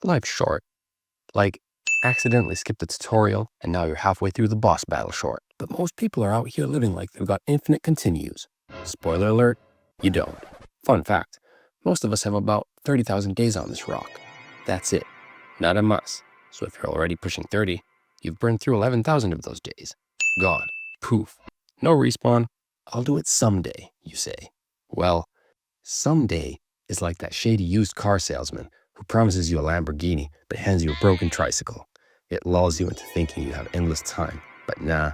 Life's short. Like, accidentally skipped the tutorial and now you're halfway through the boss battle short. But most people are out here living like they've got infinite continues. Spoiler alert, you don't. Fun fact, most of us have about 30,000 days on this rock. That's it, not a must. So if you're already pushing 30, you've burned through 11,000 of those days. Gone. Poof. No respawn. I'll do it someday, you say. Well, someday is like that shady used car salesman who promises you a Lamborghini but hands you a broken tricycle. It lulls you into thinking you have endless time, but nah,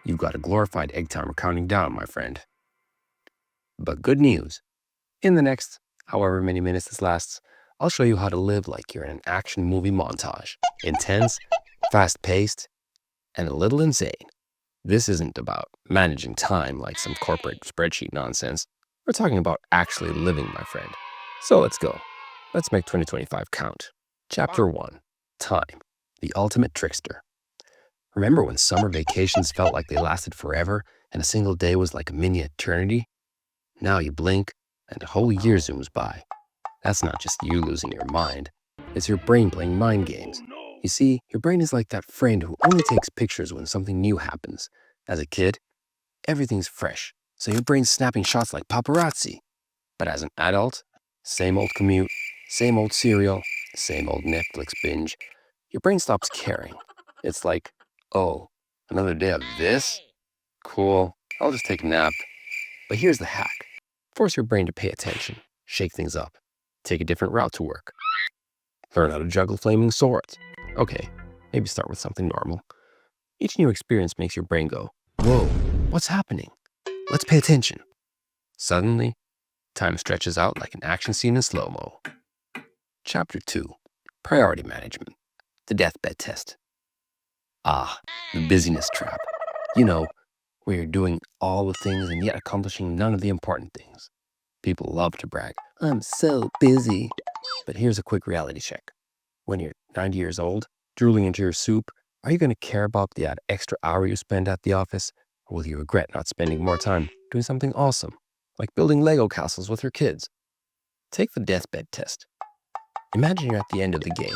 you've got a glorified egg timer counting down, my friend. But good news, in the next however many minutes this lasts, I'll show you how to live like you're in an action movie montage. Intense, fast-paced, and a little insane. This isn't about managing time like some corporate spreadsheet nonsense. We're talking about actually living, my friend. So let's go. Let's make 2025 count. Chapter 1, Time, the ultimate trickster. Remember when summer vacations felt like they lasted forever and a single day was like a mini eternity? Now you blink and a whole year zooms by. That's not just you losing your mind. It's your brain playing mind games. You see, your brain is like that friend who only takes pictures when something new happens. As a kid, everything's fresh, so your brain's snapping shots like paparazzi. But as an adult, same old commute, same old cereal, same old Netflix binge. Your brain stops caring. It's like, oh, another day of this? Cool, I'll just take a nap. But here's the hack. Force your brain to pay attention, shake things up, take a different route to work. Learn how to juggle flaming swords. Okay, maybe start with something normal. Each new experience makes your brain go, whoa, what's happening? Let's pay attention. Suddenly, time stretches out like an action scene in slow-mo. Chapter 2, Priority Management, the deathbed test. Ah, the busyness trap. You know, where you're doing all the things and yet accomplishing none of the important things. People love to brag, I'm so busy. But here's a quick reality check. When you're 90 years old, drooling into your soup, are you going to care about that extra hour you spend at the office? Or will you regret not spending more time doing something awesome, like building Lego castles with your kids? Take the deathbed test. Imagine you're at the end of the game,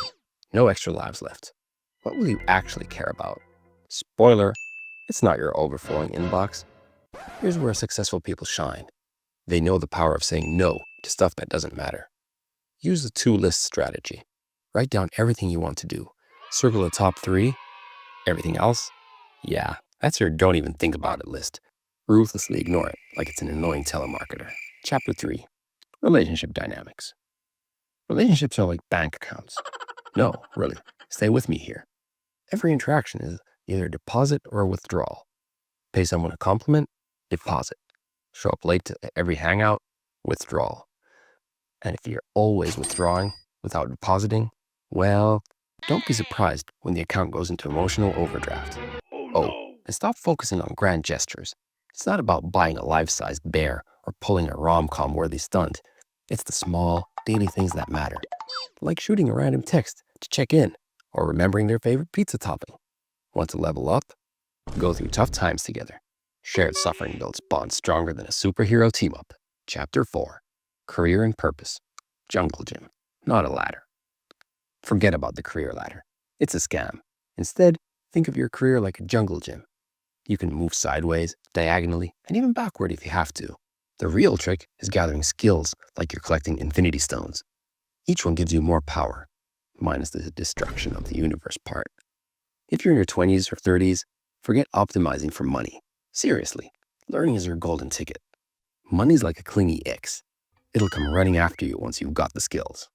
no extra lives left. What will you actually care about? Spoiler, it's not your overflowing inbox. Here's where successful people shine. They know the power of saying no to stuff that doesn't matter. Use the two-list strategy. Write down everything you want to do. Circle the top 3. Everything else? Yeah, that's your don't even think about it list. Ruthlessly ignore it like it's an annoying telemarketer. Chapter 3, Relationship Dynamics. Relationships are like bank accounts. No, really, stay with me here. Every interaction is either a deposit or a withdrawal. Pay someone a compliment, deposit. Show up late to every hangout, withdrawal. And if you're always withdrawing without depositing, well, don't be surprised when the account goes into emotional overdraft. Oh, and stop focusing on grand gestures. It's not about buying a life-sized bear or pulling a rom-com worthy stunt. It's the small, daily things that matter. Like shooting a random text to check in or remembering their favorite pizza topping. Want to level up? Go through tough times together. Shared suffering builds bonds stronger than a superhero team-up. Chapter 4, Career and Purpose. Jungle Gym, not a ladder. Forget about the career ladder. It's a scam. Instead, think of your career like a jungle gym. You can move sideways, diagonally, and even backward if you have to. The real trick is gathering skills like you're collecting infinity stones. Each one gives you more power, minus the destruction of the universe part. If you're in your 20s or 30s, forget optimizing for money. Seriously, learning is your golden ticket. Money's like a clingy ex. It'll come running after you once you've got the skills.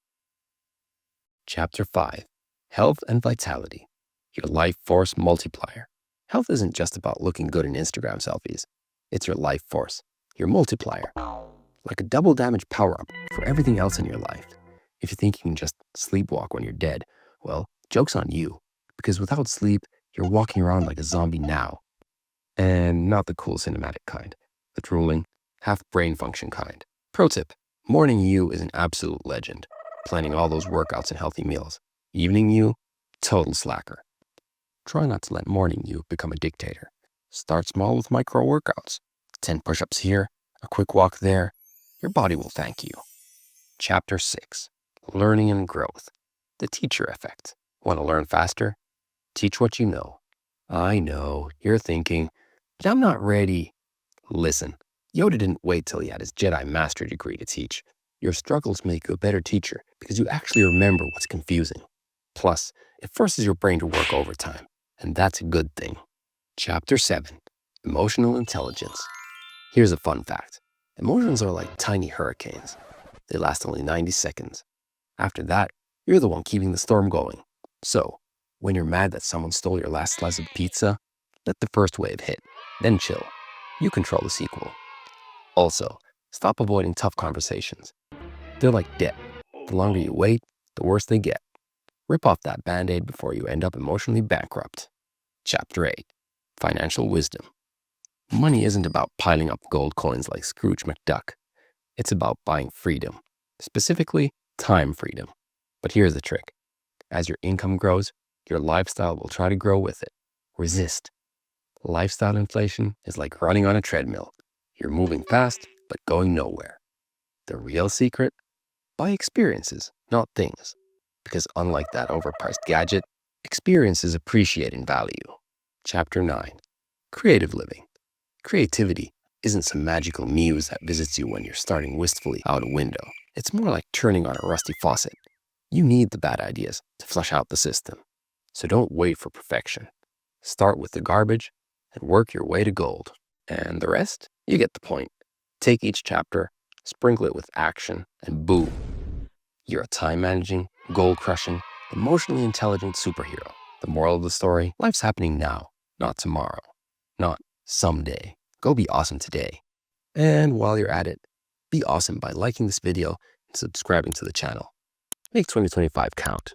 Chapter 5, Health and Vitality, your life force multiplier. Health isn't just about looking good in Instagram selfies. It's your life force, your multiplier. Like a double damage power-up for everything else in your life. If you think you can just sleepwalk when you're dead, well, joke's on you. Because without sleep, you're walking around like a zombie now. And not the cool cinematic kind. The drooling, half brain function kind. Pro tip, morning you is an absolute legend. Planning all those workouts and healthy meals. Evening you, total slacker. Try not to let morning you become a dictator. Start small with micro workouts. 10 push-ups here, a quick walk there. Your body will thank you. Chapter 6, Learning and Growth. The teacher effect. Want to learn faster? Teach what you know. I know, you're thinking, but I'm not ready. Listen, Yoda didn't wait till he had his Jedi Master degree to teach. Your struggles make you a better teacher because you actually remember what's confusing. Plus, it forces your brain to work overtime, and that's a good thing. Chapter 7. Emotional Intelligence. Here's a fun fact. Emotions are like tiny hurricanes. They last only 90 seconds. After that, you're the one keeping the storm going. So, when you're mad that someone stole your last slice of pizza, let the first wave hit, then chill. You control the sequel. Also, stop avoiding tough conversations. They're like debt. The longer you wait, the worse they get. Rip off that Band-Aid before you end up emotionally bankrupt. Chapter 8. Financial Wisdom. Money isn't about piling up gold coins like Scrooge McDuck. It's about buying freedom, specifically time freedom. But here's the trick. As your income grows, your lifestyle will try to grow with it. Resist. Lifestyle inflation is like running on a treadmill. You're moving fast, but going nowhere. The real secret? Buy experiences, not things. Because unlike that overpriced gadget, experiences appreciate in value. Chapter 9. Creative Living. Creativity isn't some magical muse that visits you when you're starting wistfully out a window. It's more like turning on a rusty faucet. You need the bad ideas to flush out the system. So don't wait for perfection. Start with the garbage and work your way to gold. And the rest? You get the point. Take each chapter, sprinkle it with action, and boom. You're a time-managing, goal-crushing, emotionally intelligent superhero. The moral of the story? Life's happening now, not tomorrow. Not someday. Go be awesome today. And while you're at it, be awesome by liking this video and subscribing to the channel. Make 2025 count.